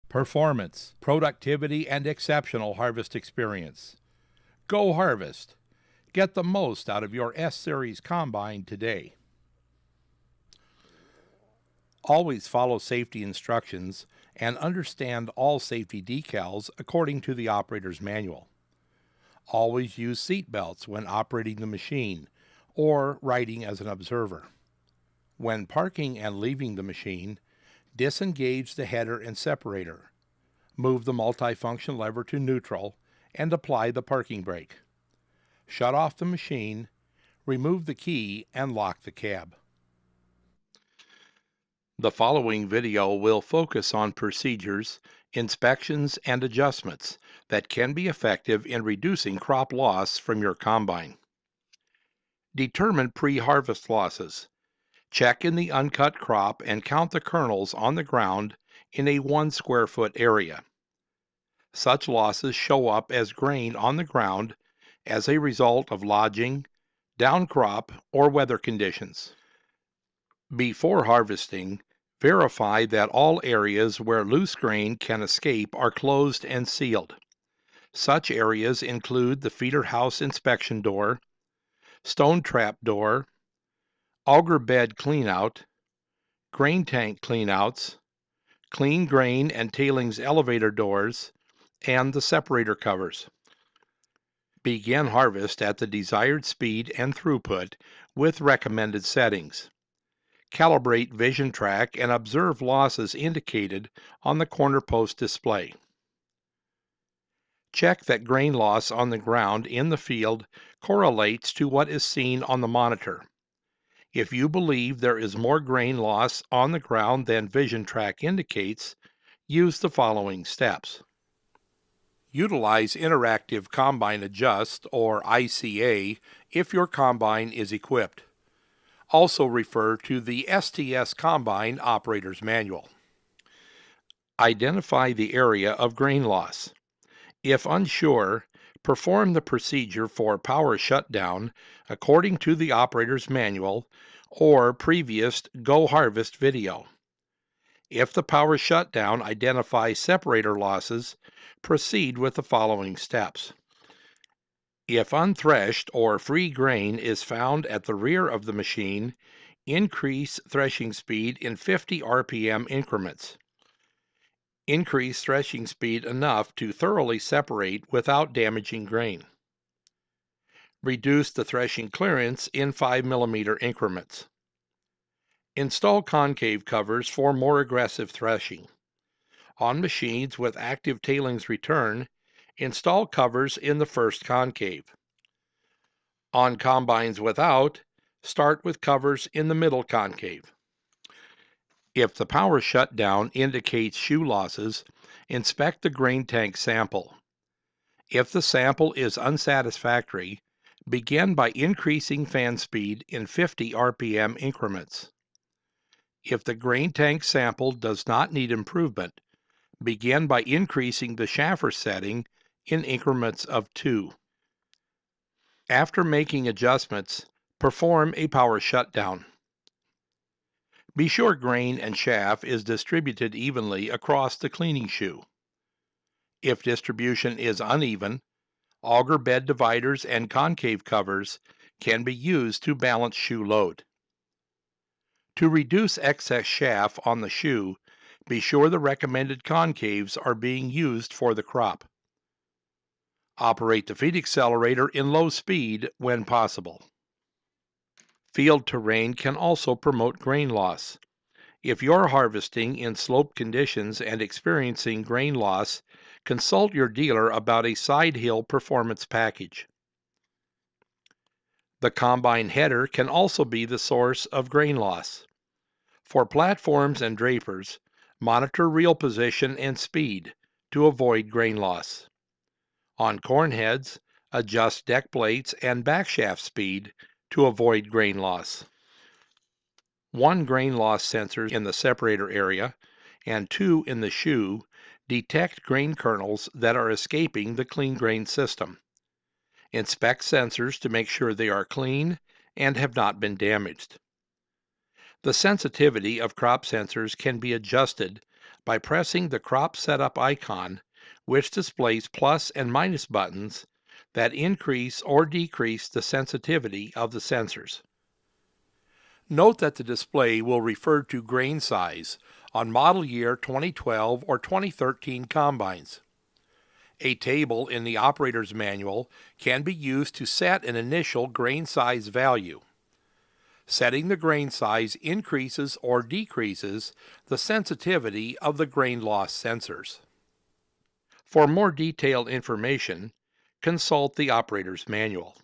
performance, productivity, and exceptional harvest experience. GoHarvest. Get the most out of your S-Series combine today. Always follow safety instructions and understand all safety decals according to the operator's manual. Always use seat belts when operating the machine or riding as an observer. When parking and leaving the machine, disengage the header and separator. Move the multifunction lever to neutral and apply the parking brake. Shut off the machine, remove the key, and lock the cab. The following video will focus on procedures, inspections, and adjustments that can be effective in reducing crop loss from your combine. Determine pre-harvest losses. Check in the uncut crop and count the kernels on the ground in a 1 square foot area. Such losses show up as grain on the ground as a result of lodging, downcrop, or weather conditions. Before harvesting, verify that all areas where loose grain can escape are closed and sealed. Such areas include the feeder house inspection door, stone trap door, auger bed cleanout, grain tank cleanouts, clean grain and tailings elevator doors, and the separator covers. Begin harvest at the desired speed and throughput with recommended settings. Calibrate vision track and observe losses indicated on the corner post display. Check that grain loss on the ground in the field correlates to what is seen on the monitor. If you believe there is more grain loss on the ground than vision track indicates, use the following steps. Utilize Interactive Combine Adjust, or ICA, if your combine is equipped. Also refer to the STS Combine Operator's Manual. Identify the area of grain loss. If unsure, perform the procedure for power shutdown according to the operator's manual or previous GoHarvest video. If the power shutdown identifies separator losses, proceed with the following steps. If unthreshed or free grain is found at the rear of the machine, increase threshing speed in 50 RPM increments. Increase threshing speed enough to thoroughly separate without damaging grain. Reduce the threshing clearance in 5 mm increments. Install concave covers for more aggressive threshing. On machines with active tailings return, install covers in the first concave. On combines without, start with covers in the middle concave. If the power shutdown indicates shoe losses, inspect the grain tank sample. If the sample is unsatisfactory, begin by increasing fan speed in 50 RPM increments. If the grain tank sample does not need improvement, begin by increasing the chaffer setting in increments of 2. After making adjustments, perform a power shutdown. Be sure grain and chaff is distributed evenly across the cleaning shoe. If distribution is uneven, auger bed dividers and concave covers can be used to balance shoe load. To reduce excess chaff on the shoe, be sure the recommended concaves are being used for the crop. Operate the feed accelerator in low speed when possible. Field terrain can also promote grain loss. If you're harvesting in sloped conditions and experiencing grain loss, consult your dealer about a side hill performance package. The combine header can also be the source of grain loss. For platforms and drapers, monitor reel position and speed to avoid grain loss. On corn heads, adjust deck plates and backshaft speed to avoid grain loss. 1 grain loss sensor in the separator area and 2 in the shoe detect grain kernels that are escaping the clean grain system. Inspect sensors to make sure they are clean and have not been damaged. The sensitivity of crop sensors can be adjusted by pressing the crop setup icon, which displays plus and minus buttons that increase or decrease the sensitivity of the sensors. Note that the display will refer to grain size on model year 2012 or 2013 combines. A table in the operator's manual can be used to set an initial grain size value. Setting the grain size increases or decreases the sensitivity of the grain loss sensors. For more detailed information, consult the operator's manual.